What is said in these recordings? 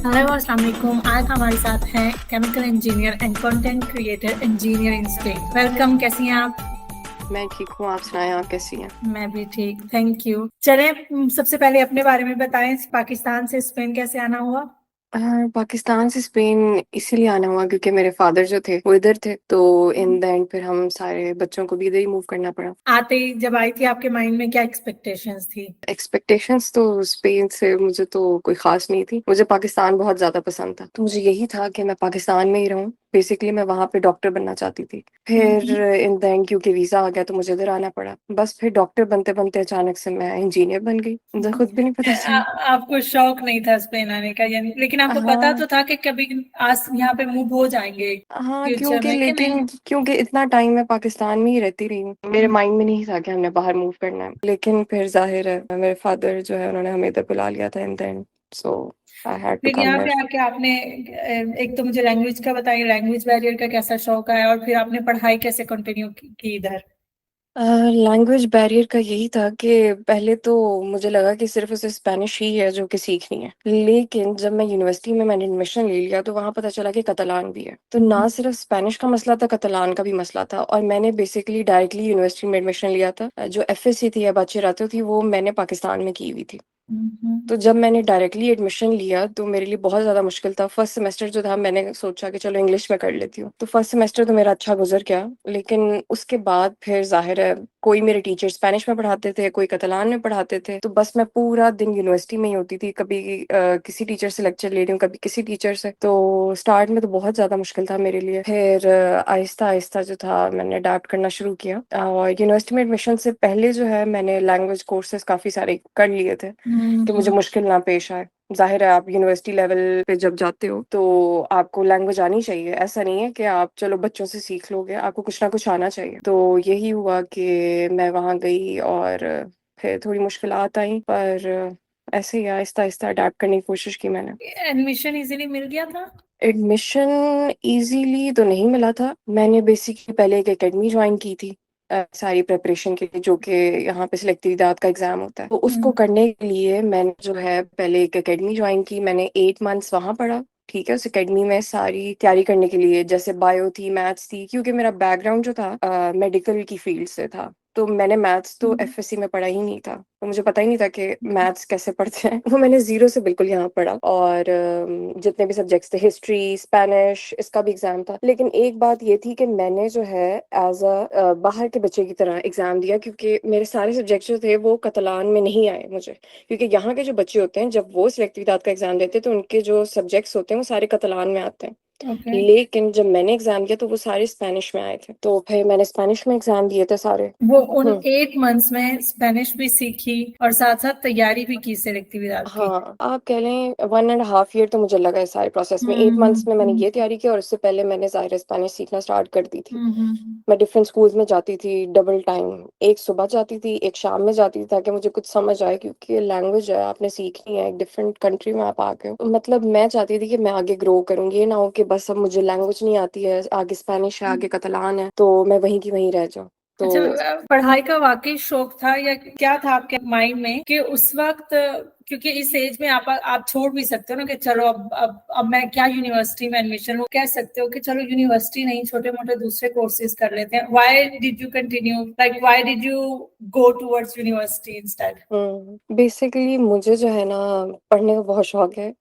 Hello अस्सलाम वालेकुम। आज हमारे साथ हैं chemical engineer and content creator engineer in Spain. Welcome, कैसी हैं आप? मैं ठीक हूँ। आप सुनाएं, आप कैसी हैं? मैं भी ठीक, थैंक यू। चलें, सबसे पहले अपने बारे में बताएं, पाकिस्तान से स्पेन कैसे आना हुआ? पाकिस्तान से स्पेन इसीलिए आना हुआ क्योंकि मेरे फादर जो थे वो इधर थे, तो इन द एंड फिर हम सारे बच्चों को भी इधर ही मूव करना पड़ा। आते ही जब आई थी आपके माइंड में क्या एक्सपेक्टेशंस थी? एक्सपेक्टेशंस तो स्पेन से मुझे तो कोई खास नहीं थी। मुझे पाकिस्तान बहुत ज्यादा पसंद था, तो मुझे यही था कि मैं पाकिस्तान में ही रहूं। बेसिकली मैं वहां पे डॉक्टर बनना चाहती थी। फिर हम्म। इन द एंड क्योंकि वीजा आ गया तो मुझे इधर आना पड़ा। बस फिर डॉक्टर बनते बनते अचानक से मैं इंजीनियर बन गई, मुझे खुद भी नहीं पता चला। आपको शौक नहीं था स्पेन आने का, यानी, लेकिन आपको पता हाँ। तो था कि कभी आज यहाँ पे मूव हो जाएंगे हाँ, फ्यूचर क्योंकि में, कि नहीं? लेकिन क्योंकि इतना टाइम मैं पाकिस्तान में ही रहती रही हूँ, मेरे माइंड में नहीं था कि हमने बाहर मूव करना है। लेकिन फिर जाहिर है मेरे फादर जो है उन्होंने हमें इधर बुला लिया था in then, so I had to फिर कम यहाँ पे हियर। आके आपने एक तो मुझे लैंग्वेज का बताइए, लैंग्वेज बैरियर का कैसा शौक है, और फिर आपने पढ़ाई कैसे कंटिन्यू की इधर? लैंग्वेज बैरियर का यही था कि पहले तो मुझे लगा कि सिर्फ उसे स्पेनिश ही है जो कि सीखनी है, लेकिन जब मैं यूनिवर्सिटी में मैंने एडमिशन ले लिया तो वहां पता चला कि कतलान भी है। तो ना सिर्फ स्पेनिश का मसला था, कतलान का भी मसला था। और मैंने बेसिकली डायरेक्टली यूनिवर्सिटी में एडमिशन लिया था। जो एफएससी थी या बाचिरातो थी वो मैंने पाकिस्तान में की हुई थी। तो जब मैंने डायरेक्टली एडमिशन लिया तो मेरे लिए बहुत ज़्यादा मुश्किल था। फर्स्ट सेमेस्टर जो था मैंने सोचा कि चलो इंग्लिश में कर लेती हूँ, तो फर्स्ट सेमेस्टर तो मेरा अच्छा गुजर गया। लेकिन उसके बाद फिर जाहिर है कोई मेरे टीचर स्पेनिश में पढ़ाते थे, कोई कतलान में पढ़ाते थे, तो बस मैं पूरा दिन यूनिवर्सिटी में ही होती थी। कभी किसी टीचर से लेक्चर ले रही हूँ, कभी किसी टीचर से। तो स्टार्ट में तो बहुत ज़्यादा मुश्किल था मेरे लिए। फिर आहिस्ता आहिस्ता जो था मैंने अडाप्ट करना शुरू किया। और यूनिवर्सिटी में एडमिशन से पहले जो है मैंने लैंग्वेज कोर्सेज काफ़ी सारे कर लिए थे कि मुझे मुश्किल ना पेश आए। जाहिर है आप यूनिवर्सिटी लेवल पे जब जाते हो तो आपको लैंग्वेज आनी चाहिए। ऐसा नहीं है कि आप चलो बच्चों से सीख लोगे, आपको कुछ ना कुछ आना चाहिए। तो यही हुआ कि मैं वहाँ गई और फिर थोड़ी मुश्किलात आई, पर ऐसे ही आहिस्ता आहिस्ता अडेप्ट करने की कोशिश की मैंने। एडमिशन इजीली मिल गया था? एडमिशन इजीली तो नहीं मिला था। मैंने बेसिकली पहले एक एकेडमी ज्वाइन की थी सारी प्रिपरेशन के लिए, जो कि यहाँ पे सिलेक्टिव का एग्जाम होता है। तो उसको करने के लिए मैंने जो है पहले एक एकेडमी ज्वाइन की। मैंने 8 मंथ्स वहां पढ़ा। ठीक है, उस एकेडमी में सारी तैयारी करने के लिए, जैसे बायो थी, मैथ्स थी, क्योंकि मेरा बैकग्राउंड जो था मेडिकल की फील्ड से था। तो मैंने मैथ्स तो एफएससी में पढ़ा ही नहीं था, तो मुझे पता ही नहीं था कि मैथ्स कैसे पढ़ते हैं। वो मैंने जीरो से बिल्कुल यहाँ पढ़ा। और जितने भी सब्जेक्ट्स थे, हिस्ट्री, स्पेनिश, इसका भी एग्जाम था। लेकिन एक बात ये थी कि मैंने जो है एज अ बाहर के बच्चे की तरह एग्जाम दिया, क्योंकि मेरे सारे सब्जेक्ट जो थे वो कतलान में नहीं आए मुझे। क्योंकि यहाँ के जो बच्चे होते हैं जब वो सिलेक्टिव का एग्जाम देते हैं तो उनके जो सब्जेक्ट्स होते हैं वो सारे कतलान में आते हैं। ओके। लेकिन जब मैंने एग्जाम दिया तो वो सारे स्पेनिश में आए थे, तो फिर मैंने स्पेनिश में एग्जाम दिए थे सारे। वो उन हम्म। 8 मंथ्स में स्पेनिश भी सीखी और साथ साथ तैयारी भी की सिलेक्टिव की? हाँ, आप कह लें 1.5 ईयर तो मुझे लगा इस सारे प्रोसेस में। एट हम्म। मंथ्स में मैंने ये तैयारी की और उससे पहले मैंने ज़ाहिर है स्पेनिश सीखना स्टार्ट कर दी थी। हम्म। मैं डिफरेंट स्कूल्स में जाती थी डबल टाइम। एक सुबह जाती थी, एक शाम में जाती थी, ताकि मुझे कुछ समझ आए, क्योंकि लैंग्वेज है आपने सीखनी है, एक डिफरेंट कंट्री में आप आ गए हो। तो मतलब मैं चाहती थी कि मैं आगे ग्रो करूँ, ये ना हो कि बस अब मुझे लैंग्वेज नहीं आती है, आगे स्पेनिश है, आगे कतलान है, तो मैं वहीं की वहीं रह जाऊँ। अच्छा, तो पढ़ाई का वाकई शौक था या क्या था आपके माइंड में कि उस वक्त, क्योंकि इस एज में आप छोड़ भी सकते हो ना कि चलो अब मैं क्या यूनिवर्सिटी में एडमिशन, वो कह सकते हो कि चलो यूनिवर्सिटी नहीं, छोटे मोटे दूसरे कोर्सेज कर लेते हैं। Why did you continue, like why did you go towards university instead? Basically मुझे जो है ना पढ़ने का बहुत शौक है।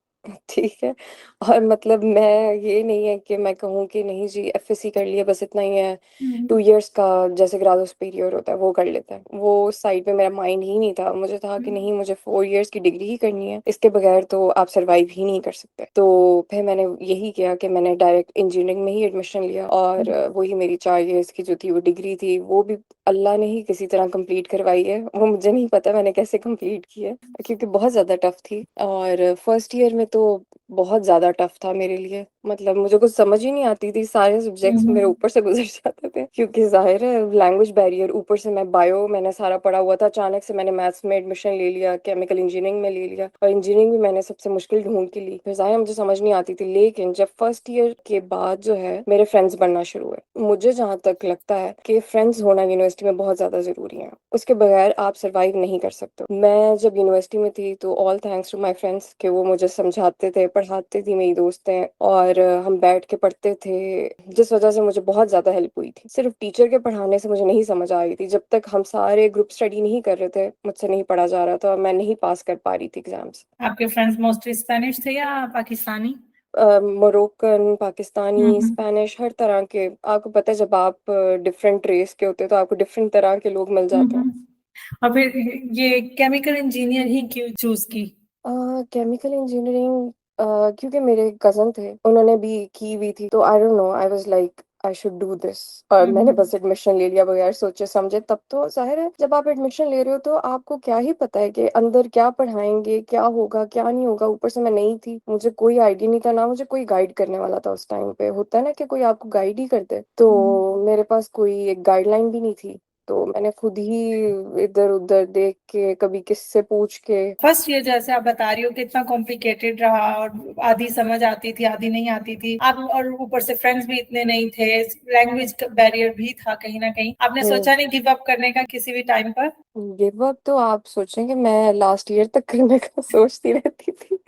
ठीक है। और मतलब मैं, ये नहीं है कि मैं कहूँ कि नहीं जी एफएससी कर लिया बस इतना ही है। 2 इयर्स का जैसे ग्रादो सुपीरियर होता है वो कर लेता है, वो साइड में मेरा माइंड ही नहीं था। मुझे था कि नहीं, मुझे 4 इयर्स की डिग्री ही करनी है, इसके बगैर तो आप सरवाइव ही नहीं कर सकते। तो फिर मैंने यही किया कि मैंने डायरेक्ट इंजीनियरिंग में ही एडमिशन लिया। और वही मेरी 4 इयर्स की जो थी वो डिग्री थी, वो भी अल्लाह ने ही किसी तरह कंप्लीट करवाई है। वो मुझे नहीं पता मैंने कैसे कंप्लीट की है, क्योंकि बहुत ज़्यादा टफ थी। और फर्स्ट ईयर में तो बहुत ज़्यादा टफ था मेरे लिए। मतलब मुझे कुछ समझ ही नहीं आती थी, सारे सब्जेक्ट्स मेरे ऊपर से गुजर जाते थे, क्योंकि जाहिर है लैंग्वेज बैरियर, ऊपर से मैं बायो मैंने सारा पढ़ा हुआ था, अचानक से मैंने मैथ्स में एडमिशन ले लिया, केमिकल इंजीनियरिंग में ले लिया, और इंजीनियरिंग भी मैंने सबसे मुश्किल ढूंढ के ली। फिर जाहिर है मुझे समझ नहीं आती थी। लेकिन जब फर्स्ट ईयर के बाद जो है मेरे फ्रेंड्स बनना शुरू हुए। मुझे जहाँ तक लगता है कि फ्रेंड्स होना यूनिवर्सिटी में बहुत ज्यादा जरूरी है, उसके बगैर आप सरवाइव नहीं कर सकते। मैं जब यूनिवर्सिटी में थी तो all thanks to my friends कि वो मुझे समझाते थे, पढ़ाती थी मेरी दोस्तें, और हम बैठ के पढ़ते थे, जिस वजह से मुझे बहुत ज़्यादा हेल्प हुई थी। सिर्फ टीचर के पढ़ाने से मुझे नहीं समझ आ रही थी, जब तक हम सारे ग्रुप स्टडी नहीं कर रहे थे, मुझसे नहीं पढ़ा जा रहा था, मैं नहीं पास कर पा रही थी एग्जाम्स। आपके फ्रेंड्स मोस्टली स्पेनिश थे या पाकिस्तानी? मोरक्कन, पाकिस्तानी, हम्म। स्पेनिश, हर तरह के। आपको पता है जब आप डिफरेंट रेस के होते हैं तो आपको डिफरेंट तरह के लोग मिल जाते हैं। और फिर ये केमिकल इंजीनियर ही क्यों चूज की? केमिकल इंजीनियरिंग क्योंकि मेरे कजन थे, उन्होंने भी की हुई थी, तो I don't know, I was like I should do this. और मैंने बस एडमिशन ले लिया बगैर सोचे समझे। तब तो जाहिर है जब आप एडमिशन ले रहे हो तो आपको क्या ही पता है कि अंदर क्या पढ़ाएंगे, क्या होगा क्या नहीं होगा। ऊपर से मैं नई थी, मुझे कोई आइडिया नहीं था, ना मुझे कोई गाइड करने वाला था। उस टाइम पे होता है ना कि कोई आपको गाइड ही कर दे, तो मेरे पास कोई एक गाइडलाइन भी नहीं थी। तो मैंने खुद ही इधर उधर देख के, कभी किससे पूछ के। फर्स्ट ईयर जैसे आप बता रही हो कितना कॉम्प्लिकेटेड रहा, और आधी समझ आती थी आधी नहीं आती थी आप, और ऊपर से फ्रेंड्स भी इतने नहीं थे, लैंग्वेज बैरियर भी था कहीं ना कहीं। आपने सोचा नहीं गिव अप करने का किसी भी टाइम पर? गिव अप तो आप सोचेंगे मैं लास्ट ईयर तक करने का सोचती रहती थी।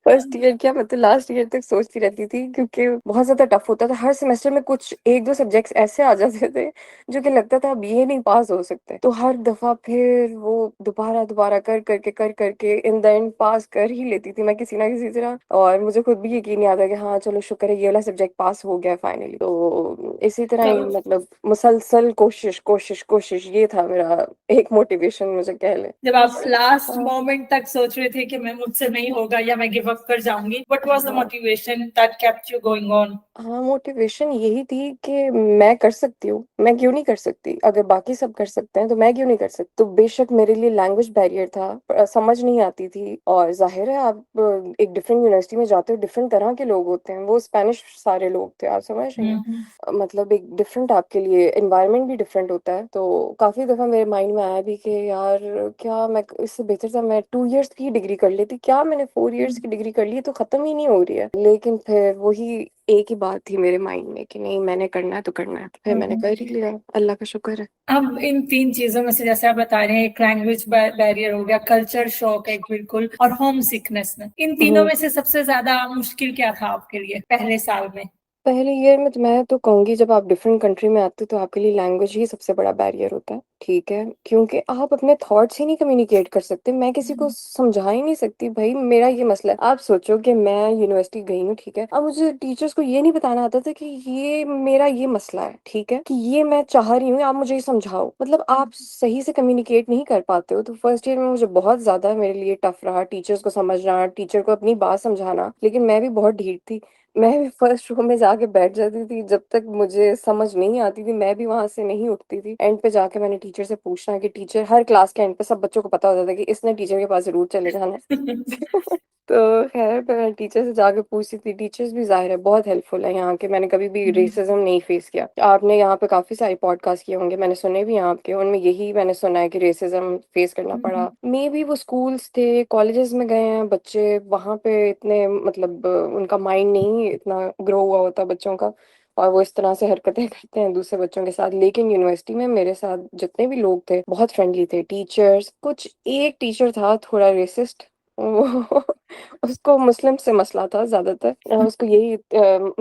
फर्स्ट ईयर क्या, मैं तो लास्ट ईयर तक सोचती रहती थी, क्योंकि बहुत ज्यादा टफ होता था। हर सेमेस्टर में कुछ एक दो सब्जेक्ट्स ऐसे आ जाते थे जो कि लगता था अब ये नहीं पास हो सकते, तो हर दफा फिर वो दोबारा दोबारा कर करके इन द एंड पास कर ही लेती थी मैं किसी ना किसी तरह। और मुझे खुद भी यकीन नहीं आता कि हाँ चलो शुक्र है ये वाला सब्जेक्ट पास हो गया फाइनली। तो इसी तरह ही तो मतलब मुसलसल कोशिश कोशिश कोशिश, ये था मेरा एक मोटिवेशन मुझे कह ले। जब आप लास्ट हाँ। मोमेंट तक सोच रहे थे कि मैं मुझसे नहीं होगा या मैं गिव अप कर जाऊंगी, व्हाट वाज द हाँ। Motivation that kept you going on? हाँ, मोटिवेशन यही थी कि मैं कर सकती हूँ, मैं क्यों नहीं कर सकती। अगर बाकी सब कर सकते हैं तो मैं क्यों नहीं कर सकती। तो बेशक मेरे लिए लैंग्वेज बैरियर था, समझ नहीं आती थी। और जाहिर है आप एक डिफरेंट यूनिवर्सिटी में जाते हो, डिफरेंट तरह के लोग होते हैं, वो स्पेनिश सारे लोग थे, आप समझ रही हैं। हम्म। मतलब एक डिफरेंट आपके लिए एनवायरनमेंट भी डिफरेंट होता है। तो काफी दफा मेरे माइंड में आया भी कि यार क्या मैं इससे बेहतर था मैं 2 इयर्स की डिग्री कर लेती, क्या मैंने 4 इयर्स की डिग्री कर ली तो खत्म ही नहीं हो रही है। लेकिन फिर वही एक ही बात थी मेरे माइंड में कि नहीं मैंने करना है तो करना है, तो फिर मैंने कर ही लिया, अल्लाह का शुक्र है। अब इन तीन चीजों में से जैसे आप बता रहे हैं, एक लैंग्वेज बैरियर हो गया, कल्चर शॉक एक बिल्कुल, और होम सिकनेस में, इन तीनों हम्म। में से सबसे ज्यादा मुश्किल क्या था आपके लिए पहले साल में? पहले ईयर में तो मैं तो कहूंगी जब आप डिफरेंट कंट्री में आते हो तो आपके लिए लैंग्वेज ही सबसे बड़ा बैरियर होता है, ठीक है। क्योंकि आप अपने थॉट्स ही नहीं कम्युनिकेट कर सकते। मैं किसी को समझा ही नहीं सकती भाई मेरा ये मसला है। आप सोचो कि मैं यूनिवर्सिटी गई हूँ, ठीक है, अब मुझे टीचर्स को ये नहीं बताना आता था कि ये मेरा ये मसला है, ठीक है, कि ये मैं चाह रही हूँ आप मुझे ये समझाओ। मतलब आप सही से कम्युनिकेट नहीं कर पाते हो। तो फर्स्ट ईयर में मुझे बहुत ज्यादा मेरे लिए टफ रहा टीचर्स को समझना, टीचर को अपनी बात समझाना। लेकिन मैं भी बहुत ढीठ थी, मैं भी फर्स्ट रो में जाके बैठ जाती थी, जब तक मुझे समझ नहीं आती थी मैं भी वहां से नहीं उठती थी। एंड पे जाके मैंने टीचर से पूछना कि टीचर, हर क्लास के एंड पे सब बच्चों को पता होता था कि इसने टीचर के पास जरूर चले जाना है। तो खैर फिर मैं टीचर से जाके पूछती थी। टीचर्स भी जाहिर है बहुत हेल्पफुल है यहाँ के, मैंने कभी भी रेसिज्म नहीं फेस किया। आपने यहाँ पे काफी सारे पॉडकास्ट किए होंगे, मैंने सुने भी हैं आपके, उनमें यही मैंने सुना है कि रेसिज्म फेस करना पड़ा। मे बी वो स्कूल्स थे, कॉलेजेस में गए हैं बच्चे, वहां पे इतने मतलब उनका माइंड नहीं इतना ग्रो हुआ होता बच्चों का, और वो इस तरह से हरकतें करते हैं दूसरे बच्चों के साथ। लेकिन यूनिवर्सिटी में मेरे साथ जितने भी लोग थे बहुत फ्रेंडली थे टीचर्स। कुछ एक टीचर था थोड़ा रेसिस्ट, वो उसको मुस्लिम से मसला था ज्यादातर, उसको यही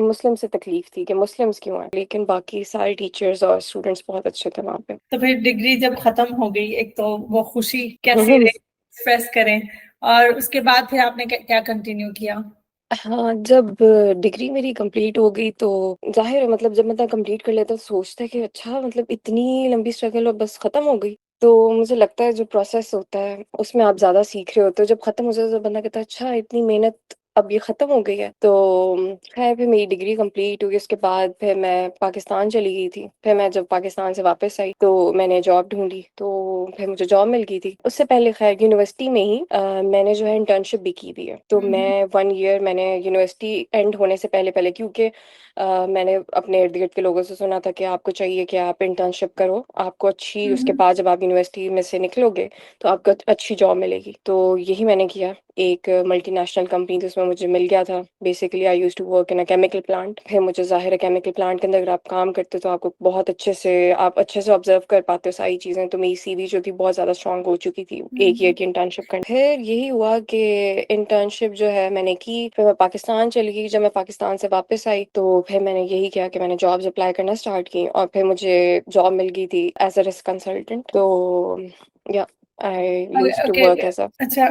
मुस्लिम से तकलीफ थी कि मुस्लिम्स क्यों हैं। लेकिन बाकी सारे टीचर्स और स्टूडेंट्स बहुत अच्छे थे वहाँ पे। तो फिर डिग्री जब खत्म हो गई, एक तो वो खुशी कैसी रही, एक्सप्रेस करें, और उसके बाद फिर आपने क्या कंटिन्यू किया? हाँ, जब डिग्री मेरी कंप्लीट हो गई तो जाहिर है मतलब जब मतलब कंप्लीट कर लेता तो सोचता है कि अच्छा मतलब इतनी लंबी स्ट्रगल और बस खत्म हो गई। तो मुझे लगता है जो प्रोसेस होता है उसमें आप ज्यादा सीख रहे होते हो। जब खत्म हो जाता है तो बंदा कहता है अच्छा इतनी मेहनत अब ये खत्म हो गई है। तो खैर फिर मेरी डिग्री कंप्लीट हुई, उसके बाद फिर मैं पाकिस्तान चली गई थी। फिर मैं जब पाकिस्तान से वापस आई तो मैंने जॉब ढूंढी, तो फिर मुझे जॉब मिल गई थी। उससे पहले खैर यूनिवर्सिटी में ही मैंने जो है इंटर्नशिप भी की हुई है। तो मैं 1 ईयर मैंने यूनिवर्सिटी एंड होने से पहले पहले, क्योंकि मैंने अपने इर्द गिर्द के लोगों से सुना था कि आपको चाहिए कि आप इंटर्नशिप करो, आपको अच्छी, उसके बाद जब आप यूनिवर्सिटी में से निकलोगे तो आपको अच्छी जॉब मिलेगी। तो यही मैंने किया। एक मल्टीनेशनल कंपनी थी, उसमें मुझे मिल गया था। Basically I used to work in a chemical plant. फिर मुझे ज़ाहिर है केमिकल प्लांट के अंदर अगर आप काम करते हो तो आपको बहुत आप अच्छे से ऑब्जर्व कर पाते हो सारी चीज़ें। तो मेरी सीवी जो थी बहुत ज़्यादा स्ट्रांग हो चुकी थी एक ईयर की इंटर्नशिप करने। फिर यही हुआ कि इंटर्नशिप जो है मैंने की, फिर मैं पाकिस्तान चली गई। जब मैं पाकिस्तान से वापस आई तो फिर मैंने यही किया कि मैंने जॉब्स अप्लाई करना स्टार्ट की, और फिर मुझे जॉब मिल गई थी एज अ रिस्क कंसल्टेंट। तो या I used to okay, work as a अच्छा,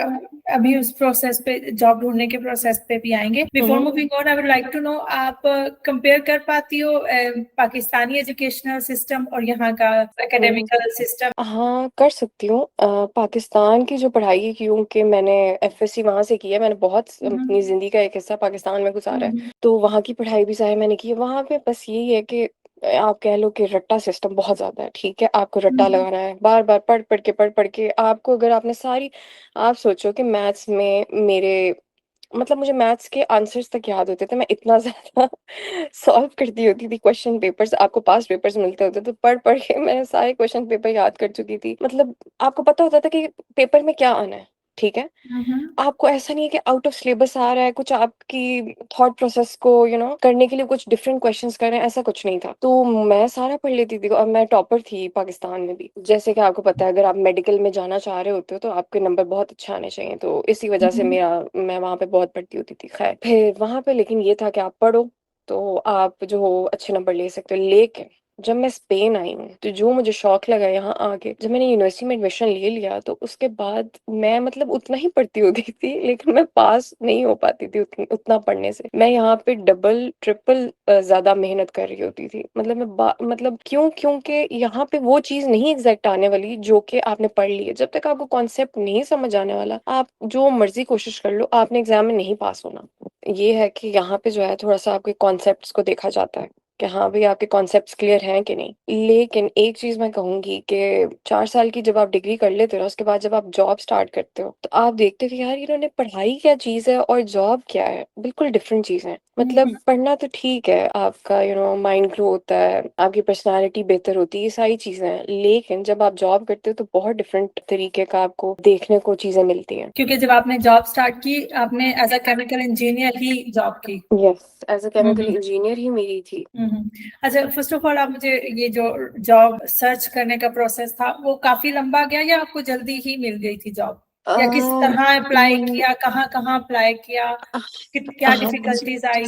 अभी उस प्रोसेस पे, जॉब ढूंढने के प्रोसेस पे भी आएंगे। Before moving on, I would like to know, आप कंपेयर कर पाती हो पाकिस्तानी एजुकेशनल सिस्टम और यहाँ का एकेडमिकल सिस्टम? हाँ, कर सकती हूँ। पाकिस्तान की जो पढ़ाई है, क्योंकि मैंने एफएससी वहाँ से की है, मैंने बहुत अपनी ज़िंदगी का एक हिस्सा पाकिस्तान में गुजारा है, तो वहाँ की पढ़ाई भी ज़ाहिर मैंने की है। वहाँ पे बस यही है कि आप कह लो कि रट्टा सिस्टम बहुत ज़्यादा है, ठीक है? आपको रट्टा लगाना है, बार-बार पढ़ के आपको, अगर आपने सारी, आप सोचो कि मैथ्स में मेरे, मतलब मुझे मैथ्स के आंसर्स तक याद होते थे। मैं इतना ज़्यादा सॉल्व करती होती थी क्वेश्चन पेपर्स, आपको पास्ट पेपर्स मिलते होते, तो पढ़ के मैं सारे क्वेश्चन पेपर याद कर चुकी थी। मतलब आपको पता होता था कि पेपर में क्या आना है, ठीक है? आपको ऐसा नहीं है कि आउट ऑफ सिलेबस आ रहा है, कुछ आपकी थॉट प्रोसेस को करने के लिए कुछ डिफरेंट क्वेश्चंस कर रहे हैं, ऐसा कुछ नहीं था। तो मैं सारा पढ़ लेती थी, और मैं टॉपर थी पाकिस्तान में भी। जैसे कि आपको पता है, अगर आप मेडिकल में जाना चाह रहे होते हो तो आपके नंबर बहुत अच्छे आने चाहिए, तो इसी वजह से मैं वहाँ पे बहुत पढ़ती होती थी। खैर, फिर वहाँ पे लेकिन ये था कि आप पढ़ो तो आप जो हो अच्छे नंबर ले सकते हो। लेकिन जब मैं स्पेन आई हूँ तो जो मुझे शौक लगा यहाँ आके, जब मैंने यूनिवर्सिटी में एडमिशन ले लिया, तो उसके बाद मैं मतलब उतना ही पढ़ती होती थी, लेकिन मैं पास नहीं हो पाती थी उतना पढ़ने से। मैं यहाँ पे डबल ट्रिपल ज्यादा मेहनत कर रही होती थी। मतलब मतलब क्योंकि यहाँ पे वो चीज नहीं एग्जैक्ट आने वाली जो कि आपने पढ़ ली है। जब तक आपको कॉन्सेप्ट नहीं समझ आने वाला, आप जो मर्जी कोशिश कर लो, आपने एग्जाम में नहीं पास होना। ये है कि यहाँ पे जो है थोड़ा सा आपके कॉन्सेप्ट्स को देखा जाता है कि हाँ भाई, आपके कॉन्सेप्ट्स क्लियर हैं कि नहीं। लेकिन एक चीज मैं कहूंगी कि 4 साल की जब आप डिग्री कर लेते हो ना, उसके बाद जब आप जॉब स्टार्ट करते हो तो आप देखते हो कि यार, इन्होंने पढ़ाई क्या चीज है और जॉब क्या है, बिल्कुल डिफरेंट चीज है। मतलब पढ़ना तो ठीक है, आपका माइंड ग्रो होता है, आपकी पर्सनालिटी बेहतर होती है, ये सारी चीजें हैं। लेकिन जब आप जॉब करते हो तो बहुत डिफरेंट तरीके का आपको देखने को चीजें मिलती हैं। क्योंकि जब आपने जॉब स्टार्ट की, आपने एज अ केमिकल इंजीनियर ही जॉब की। Yes, as a chemical engineer ही मेरी थी। अच्छा, फर्स्ट ऑफ ऑल आप मुझे, ये जो जॉब सर्च करने का प्रोसेस था वो काफी लंबा गया या आपको जल्दी ही मिल गई थी जॉब, या किस तरह अप्लाई किया, कहाँ कहाँ अप्लाई किया, क्या डिफिकल्टीज आई?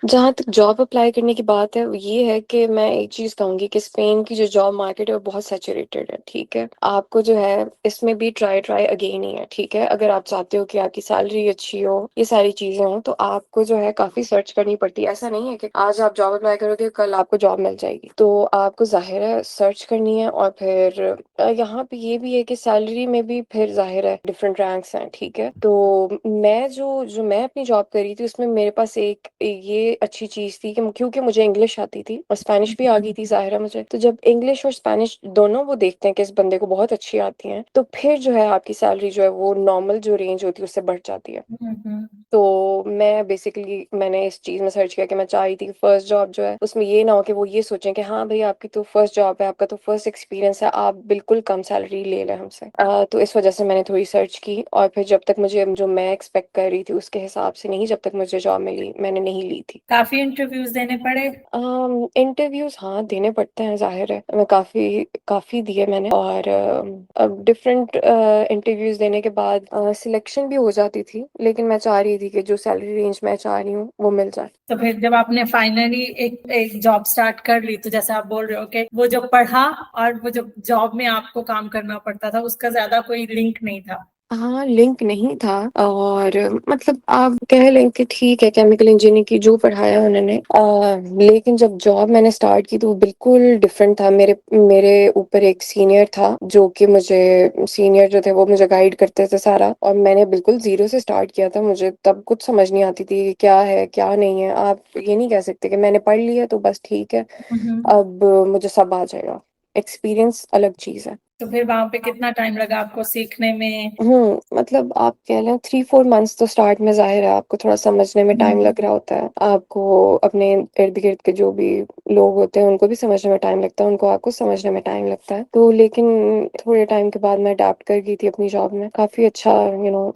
जहाँ तक जॉब अप्लाई करने की बात है, ये है कि मैं एक चीज कहूंगी कि स्पेन की जो जॉब मार्केट है वो बहुत सैचुरेटेड है, ठीक है? आपको जो है इसमें भी ट्राई ट्राई अगेन ही है, ठीक है? अगर आप चाहते हो कि आपकी सैलरी अच्छी हो, ये सारी चीजें हो, तो आपको जो है काफी सर्च करनी पड़ती है। ऐसा नहीं है कि आज आप जॉब अप्लाई करोगे कल आपको जॉब मिल जाएगी। तो आपको जाहिर है सर्च करनी है, और फिर यहाँ पे ये भी है कि सैलरी में भी फिर जाहिर है डिफरेंट रैंक्स हैं, ठीक है? तो मैं जो जो मैं अपनी जॉब कर रही थी उसमें मेरे पास एक ये अच्छी चीज थी कि क्योंकि मुझे इंग्लिश आती थी और स्पेनिश भी आ गई थी जाहिर है मुझे, तो जब इंग्लिश और स्पेनिश दोनों वो देखते हैं कि इस बंदे को बहुत अच्छी आती है, तो फिर जो है आपकी सैलरी जो है वो नॉर्मल जो रेंज होती है उससे बढ़ जाती है। तो मैं बेसिकली मैंने इस चीज में सर्च किया कि मैं चाह रही थी कि फर्स्ट जॉब जो है उसमें ये ना हो कि वो ये सोचें कि हाँ भाई, आपकी तो फर्स्ट जॉब है, आपका तो फर्स्ट एक्सपीरियंस है, आप बिल्कुल कम सैलरी ले लें हमसे। तो इस वजह से मैंने थोड़ी सर्च की, और फिर जब तक मुझे जो मैं एक्सपेक्ट कर रही थी उसके हिसाब से नहीं, जब तक मुझे जॉब मिली मैंने नहीं ली थी। काफी इंटरव्यूज देने पड़े? इंटरव्यूज हाँ देने पड़ते हैं, जाहिर है मैं काफी काफी दिए मैंने, और अब डिफरेंट इंटरव्यूज देने के बाद सिलेक्शन भी हो जाती थी, लेकिन मैं चाह रही थी कि जो सैलरी रेंज मैं चाह रही हूँ वो मिल जाए। तो फिर जब आपने फाइनली एक जॉब स्टार्ट कर ली, तो जैसे आप बोल रहे हो कि वो जो पढ़ा और वो जो जॉब में आपको काम करना पड़ता था, उसका ज्यादा कोई लिंक नहीं था? हाँ, लिंक नहीं था, और मतलब आप कह लें कि ठीक है, केमिकल इंजीनियरिंग की जो पढ़ाया उन्होंने, लेकिन जब जॉब मैंने स्टार्ट की तो वो बिल्कुल डिफरेंट था। मेरे मेरे ऊपर एक सीनियर था, जो कि सीनियर जो थे वो मुझे गाइड करते थे सारा, और मैंने बिल्कुल जीरो से स्टार्ट किया था। मुझे तब कुछ समझ नहीं आती थी कि क्या है क्या नहीं है। आप ये नहीं कह सकते कि मैंने पढ़ लिया तो बस ठीक है, अब मुझे सब आ जाएगा। एक्सपीरियंस अलग चीज है। तो फिर वहां पे कितना टाइम लगा आपको सीखने में? मतलब आप कह लें 3-4 मंथ्स तो स्टार्ट में जाहिर है आपको थोड़ा समझने में टाइम लग रहा होता है। आपको अपने इर्द गिर्द के जो भी लोग होते हैं उनको भी समझने में टाइम लगता है, उनको आपको समझने में टाइम लगता है। तो लेकिन थोड़े टाइम के बाद मैं अडेप्ट कर गई थी अपनी जॉब में, काफी अच्छा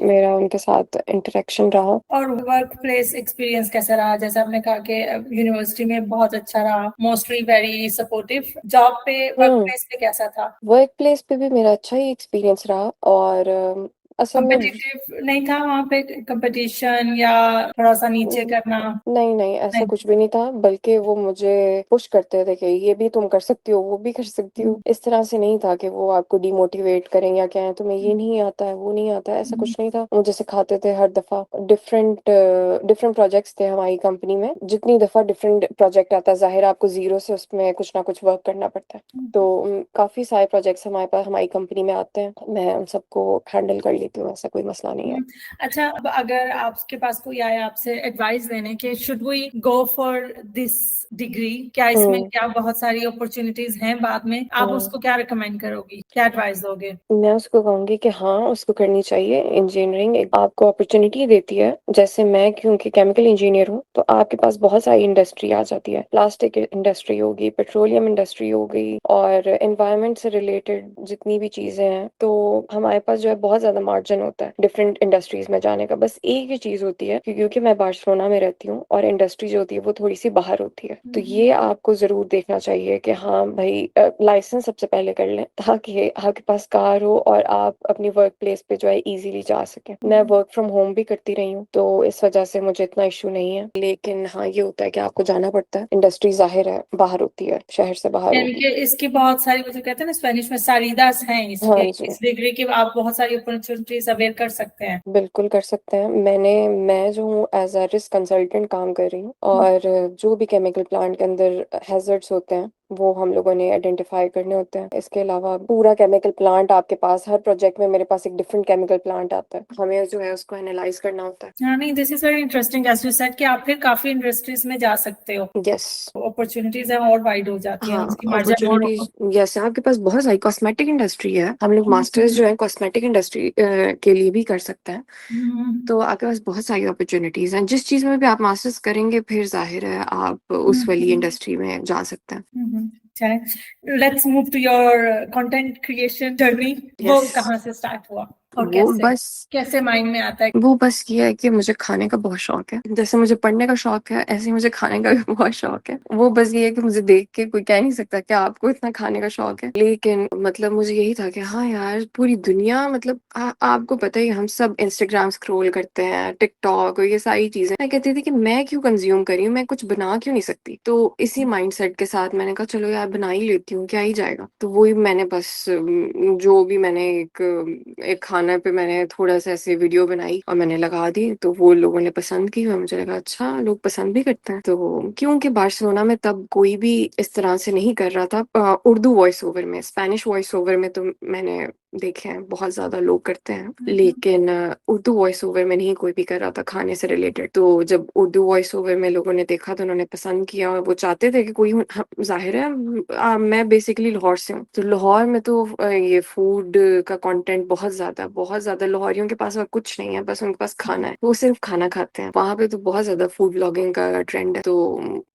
मेरा उनके साथ इंटरेक्शन रहा। और वर्क प्लेस एक्सपीरियंस कैसा रहा? जैसे आपने कहा कि यूनिवर्सिटी में बहुत अच्छा रहा, मोस्टली वेरी सपोर्टिव, जॉब पे वर्क प्लेस पे कैसा था? वर्क प्लेस पे भी मेरा अच्छा ही एक्सपीरियंस रहा और असल में कम्पिटिटिव नहीं था वहां पे? कंपटीशन या थोड़ा सा नीचे करना? नहीं नहीं ऐसा नहीं। कुछ भी नहीं था, बल्कि वो मुझे पुश करते थे कि ये भी तुम कर सकती हो, वो भी कर सकती हो। इस तरह से नहीं था कि वो आपको डिमोटिवेट करें या क्या है तुम्हें ये नहीं आता है वो नहीं आता है, ऐसा कुछ नहीं था। मुझे सिखाते थे हर दफा। डिफरेंट डिफरेंट प्रोजेक्ट्स थे हमारी कंपनी में, जितनी दफा डिफरेंट प्रोजेक्ट आता है जाहिर है आपको जीरो से उसमें कुछ ना कुछ वर्क करना पड़ता है। तो काफी सारे प्रोजेक्ट्स हमारे पास हमारी कंपनी में आते हैं, मैं उन सबको हैंडल कर लेती हूँ, ऐसा कोई मसला नहीं है। अच्छा, अब अगर आपके पास कोई आए आपसे एडवाइस लेने के should we go for this degree, क्या इसमें क्या बहुत सारी अपॉर्चुनिटीज हैं बाद में, आप उसको क्या रिकमेंड करोगी, क्या एडवाइस दोगे? मैं उसको कहूंगी कि हाँ उसको करनी चाहिए। इंजीनियरिंग एक आपको अपॉर्चुनिटी देती है। जैसे मैं क्योंकि केमिकल इंजीनियर हूँ तो आपके पास बहुत सारी इंडस्ट्री आ जाती है। प्लास्टिक इंडस्ट्री होगी, पेट्रोलियम इंडस्ट्री हो गई और एनवायरनमेंट से रिलेटेड जितनी भी चीजें हैं, तो हमारे पास जो है बहुत ज्यादा मार्जिन होता है डिफरेंट इंडस्ट्रीज में जाने का। बस एक ही चीज होती है कि क्योंकि मैं बार्सिलोना में रहती हूँ और इंडस्ट्री जो होती है वो थोड़ी सी बाहर होती है, तो ये आपको जरूर देखना चाहिए कि हाँ भाई लाइसेंस सबसे पहले कर लें ताकि आपके पास कार हो और आप अपनी वर्क प्लेस पे जो है इजीली जा सकें। मैं वर्क फ्रॉम होम भी करती रही हूँ तो इस वजह से मुझे इतना इशू नहीं है, लेकिन हाँ ये होता है कि आपको जाना पड़ता है। इंडस्ट्री जाहिर है बाहर होती है, शहर से बाहर यानी होती कि इसकी बहुत सारी, मतलब कहते हैं ना स्पेनिश में सालिदास हैं है। हाँ इसके, जी इस डिग्री की आप बहुत सारी अपॉर्चुनिटीज अवेयर कर सकते हैं। बिल्कुल कर सकते हैं। मैं जो हूँ एज अ रिस्क कंसल्टेंट काम कर रही हूँ और जो भी केमिकल प्लांट के अंदर हैजर्ड्स होते हैं वो हम लोगों ने आइडेंटिफाई करने होते हैं। इसके अलावा पूरा केमिकल प्लांट आपके पास, हर प्रोजेक्ट में मेरे पास एक डिफरेंट केमिकल प्लांट आता है, हमें जो है उसको एनालाइज करना होता है। हाँ, नहीं, this is very interesting as you said कि आप फिर काफी इंडस्ट्रीज में जा सकते हो, यस अपॉर्चुनिटीज है और वाइड हो जाती है, हाँ उसकी मार्जिन और अपॉर्चुनिटीज यस आपके पास बहुत सारी कॉस्मेटिक इंडस्ट्री है। हम लोग मास्टर्स जो है कॉस्मेटिक इंडस्ट्री के लिए भी कर सकते हैं। तो आपके पास बहुत सारी अपॉर्चुनिटीज हैं। जिस चीज में भी आप मास्टर्स करेंगे फिर जाहिर है आप उस वाली इंडस्ट्री में जा सकते हैं। Let's move to your content creation journey. वो यस कहाँ से स्टार्ट हुआ और वो कैसे बस कैसे माइंड में आता है? वो बस ये है कि मुझे खाने का बहुत शौक है। जैसे मुझे पढ़ने का शौक है ऐसे ही मुझे खाने का भी बहुत शौक है। वो बस ये है कि मुझे देख के कोई कह नहीं सकता कि आपको इतना खाने का शौक है, लेकिन मतलब मुझे यही था कि हाँ यार पूरी दुनिया, मतलब आपको पता ही हम सब इंस्टाग्राम स्क्रॉल करते हैं, टिकटॉक और ये सारी चीजें। मैं कहती थी कि मैं क्यों कंज्यूम करी हूँ, मैं कुछ बना क्यों नहीं सकती। तो इसी माइंडसेट के साथ मैंने कहा चलो यार बना ही लेती हूँ, क्या ही जाएगा। तो वही मैंने बस जो भी मैंने एक खाना पे मैंने थोड़ा सा ऐसे वीडियो बनाई और मैंने लगा दी, तो वो लोगों ने पसंद की और मुझे लगा अच्छा लोग पसंद भी करते हैं। तो क्योंकि बार्सिलोना में तब कोई भी इस तरह से नहीं कर रहा था उर्दू वॉइस ओवर में, स्पेनिश वॉइस ओवर में तो मैंने देखे हैं बहुत ज्यादा लोग करते हैं, लेकिन उर्दू वॉइस ओवर में नहीं कोई भी कर रहा था खाने से रिलेटेड। तो जब उर्दू वॉइस ओवर में लोगों ने देखा तो उन्होंने पसंद किया और वो चाहते थे कि कोई जाहिर है मैं बेसिकली लाहौर से हूँ, तो लाहौर में तो ये फूड का कंटेंट बहुत ज्यादा लाहौरियों के पास और कुछ नहीं है, बस उनके पास खाना है, वो सिर्फ खाना खाते हैं। वहां पे तो बहुत ज्यादा फूड ब्लॉगिंग का ट्रेंड है। तो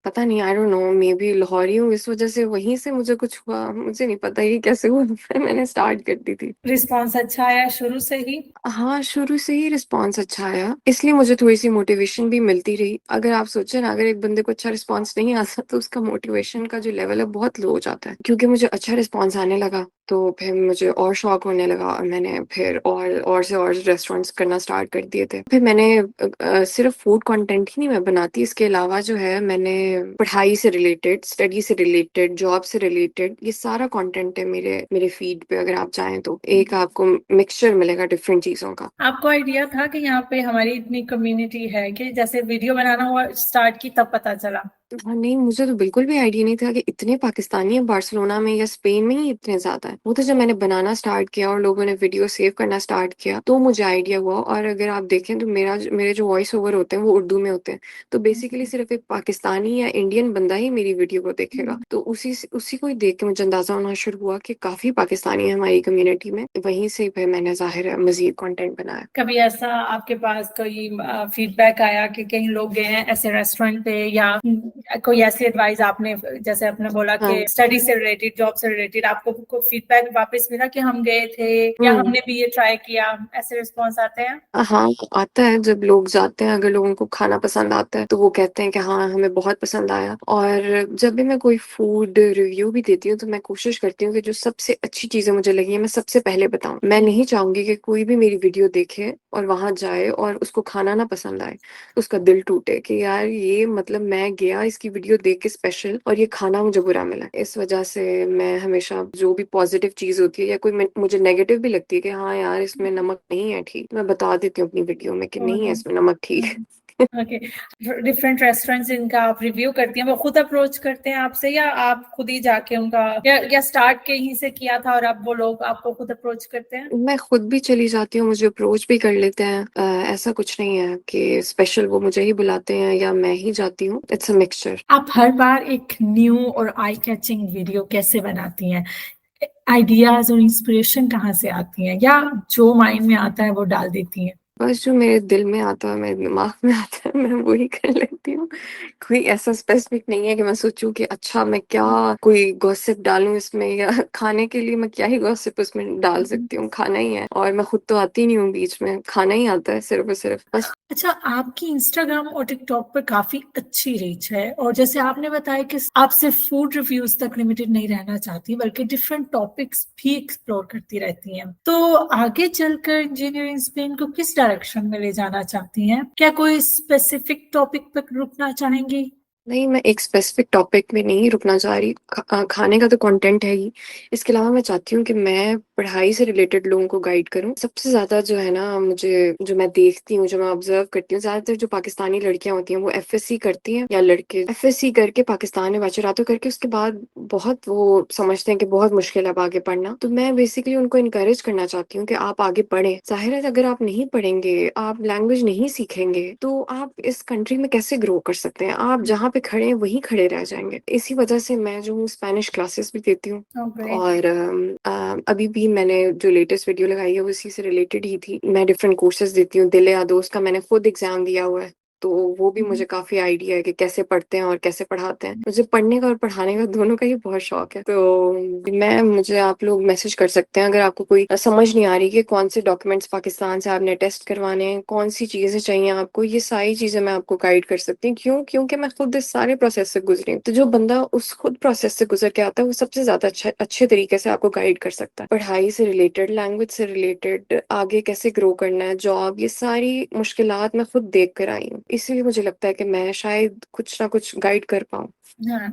पता नहीं I don't know may be Lahori हूँ इस वजह से वहीं से मुझे कुछ हुआ, मुझे नहीं पता ये कैसे हुआ। मैंने स्टार्ट कर दी थी। रिस्पॉन्स अच्छा आया शुरू से ही? हाँ शुरू से ही रिस्पांस अच्छा आया, इसलिए मुझे थोड़ी सी मोटिवेशन भी मिलती रही। अगर आप सोचें ना, अगर एक बंदे को अच्छा रिस्पांस नहीं आता तो उसका मोटिवेशन का जो लेवल है बहुत लो हो जाता है। क्योंकि मुझे अच्छा रिस्पांस आने लगा तो फिर मुझे और शौक होने लगा और मैंने फिर और से और रेस्टोरेंट्स करना स्टार्ट कर दिए थे। फिर मैंने सिर्फ फूड कंटेंट ही नहीं मैं बनाती, इसके अलावा जो है मैंने पढ़ाई से रिलेटेड, स्टडी से रिलेटेड, जॉब से रिलेटेड, ये सारा कंटेंट है मेरे मेरे फीड पे। अगर आप चाहें तो एक आपको मिक्सचर मिलेगा डिफरेंट चीजों का। आपको आइडिया था कि यहाँ पे हमारी इतनी कम्युनिटी है कि जैसे वीडियो बनाना हुआ स्टार्ट की तब पता चला? हाँ, नहीं, मुझे तो बिल्कुल भी आइडिया नहीं था कि इतने पाकिस्तानी हैं बार्सिलोना में या स्पेन में ही इतने ज़्यादा हैं। वो तो जब मैंने बनाना स्टार्ट किया और लोगों ने वीडियो सेव करना स्टार्ट किया तो मुझे आइडिया हुआ। और अगर आप देखें तो मेरे जो वॉइस ओवर होते हैं वो उर्दू में होते हैं। तो बेसिकली सिर्फ एक पाकिस्तानी या इंडियन बंदा ही मेरी वीडियो को देखेगा। तो उसी को ही देख के मुझे अंदाजा होना शुरू हुआ कि काफ़ी पाकिस्तानी हैं हमारी कम्युनिटी में। वहीं से फिर मैंने ज़ाहिर है मज़ीद कंटेंट बनाया। कभी ऐसा आपके पास कोई फीडबैक आया कि कहीं लोग गए हैं ऐसे रेस्टोरेंट पे, या कोई ऐसी एडवाइस आपने, जैसे आपने बोला कि हाँ। स्टडी से रिलेटेड, जॉब से रिलेटेड, आपको फीडबैक वापस मिला कि हम गए थे या हुँ। हमने भी ये ट्राई किया, ऐसे रिस्पॉन्स आते हैं? हाँ, आता है जब लोग जाते हैं, अगर लोगों को खाना पसंद आता है तो वो कहते हैं कि हाँ, हमें बहुत पसंद आया। और जब भी मैं कोई फूड रिव्यू भी देती हूँ तो मैं कोशिश करती हूँ कि जो सबसे अच्छी चीज़ें मुझे लगी हैं मैं सबसे पहले बताऊँ। मैं नहीं चाहूँगी कि कोई भी मेरी वीडियो देखे और वहाँ जाए और उसको खाना ना पसंद आए, उसका दिल टूटे कि यार ये मतलब मैं गया इसकी वीडियो देख के स्पेशल और ये खाना मुझे बुरा मिला। इस वजह से मैं हमेशा जो भी पॉज़िटिव चीज़ होती है या कोई मुझे नेगेटिव भी लगती है कि हाँ यार इसमें नमक नहीं है ठीक, मैं बता देती हूँ अपनी वीडियो में कि नहीं है इसमें नमक ठीक। ओके। डिफरेंट रेस्टोरेंट्स जिनका आप रिव्यू करती हैं, वो खुद अप्रोच करते हैं आपसे, या आप खुद ही जाके उनका, या स्टार्ट के ही से किया था और अब वो लोग आपको खुद अप्रोच करते हैं? मैं खुद भी चली जाती हूँ, मुझे अप्रोच भी कर लेते हैं। ऐसा कुछ नहीं है कि स्पेशल वो मुझे ही बुलाते हैं या मैं ही जाती हूँ। It's a mixture. आप हर बार एक न्यू और आई कैचिंग वीडियो कैसे बनाती हैं? आइडियाज और इंस्पिरेशन कहाँ से आती हैं, या जो माइंड में आता है वो डाल देती हैं? बस जो मेरे दिल में आता है, मेरे दिमाग में आता है, मैं वही कर लेती हूँ। कोई ऐसा स्पेसिफिक नहीं है कि मैं सोचूं कि अच्छा मैं क्या कोई गॉसिप डालूं इसमें, या खाने के लिए मैं क्या ही गॉसिप उसमें डाल सकती हूँ। खाना ही है और मैं खुद तो आती नहीं हूँ बीच में, खाना ही आता है सिर्फ और सिर्फ बस। अच्छा, आपकी इंस्टाग्राम और टिकटॉक पर काफी अच्छी रीच है, और जैसे आपने बताया कि आप सिर्फ फूड रिव्यूज तक लिमिटेड नहीं रहना चाहती बल्कि डिफरेंट टॉपिक्स भी एक्सप्लोर करती रहती हैं, तो आगे चलकर इंजीनियरिंग स्पेन को किस डायरेक्शन में ले जाना चाहती हैं? क्या कोई स्पेसिफिक टॉपिक पर रुकना चाहेंगी? नहीं, मैं एक स्पेसिफिक टॉपिक में नहीं रुकना चाह रही। खाने का तो कंटेंट है ही। इसके अलावा मैं चाहती हूँ कि मैं पढ़ाई से रिलेटेड लोगों को गाइड करूँ। सबसे ज़्यादा जो है ना, मुझे जो मैं देखती हूँ, जो मैं ऑब्ज़र्व करती हूँ, ज़्यादातर जो पाकिस्तानी लड़कियाँ होती हैं वो एफएससी करती हैं, या लड़के एफएससी करके पाकिस्तान में बैचलर करके उसके बाद बहुत वो समझते हैं कि बहुत मुश्किल है अब आगे पढ़ना। तो मैं बेसिकली उनको इनकरेज करना चाहती हूँ कि आप आगे पढ़ें। ज़ाहिर है अगर आप नहीं पढ़ेंगे, आप लैंग्वेज नहीं सीखेंगे तो आप इस कंट्री में कैसे ग्रो कर सकते हैं? आप जहाँ पे खड़े हैं वहीं खड़े रह जाएंगे। इसी वजह से मैं जो हूँ स्पेनिश क्लासेस भी देती हूँ। Oh, great. और अभी भी मैंने जो लेटेस्ट वीडियो लगाई है वो इसी से रिलेटेड ही थी। मैं डिफरेंट कोर्सेज देती हूँ। दिल या दोस्त का मैंने खुद एग्जाम दिया हुआ है, तो वो भी मुझे काफी आइडिया है कि कैसे पढ़ते हैं और कैसे पढ़ाते हैं। मुझे पढ़ने का और पढ़ाने का दोनों का ही बहुत शौक है। तो मुझे आप लोग मैसेज कर सकते हैं अगर आपको कोई समझ नहीं आ रही कि कौन से डॉक्यूमेंट्स पाकिस्तान से आपने टेस्ट करवाने हैं, कौन सी चीजें चाहिए आपको। ये सारी चीजें मैं आपको गाइड कर सकती हूँ। क्योंकि मैं खुद इस सारे प्रोसेस से गुजरी हूँ। तो जो बंदा उस खुद प्रोसेस से गुजर के आता है वो सबसे ज्यादा अच्छे तरीके से आपको गाइड कर सकता है। पढ़ाई से रिलेटेड, लैंग्वेज से रिलेटेड, आगे कैसे ग्रो करना है, जॉब, ये सारी मुश्किलात मैं खुद देख कर आई हूँ। इसलिए मुझे लगता है कि मैं शायद कुछ ना कुछ गाइड कर पाऊँ।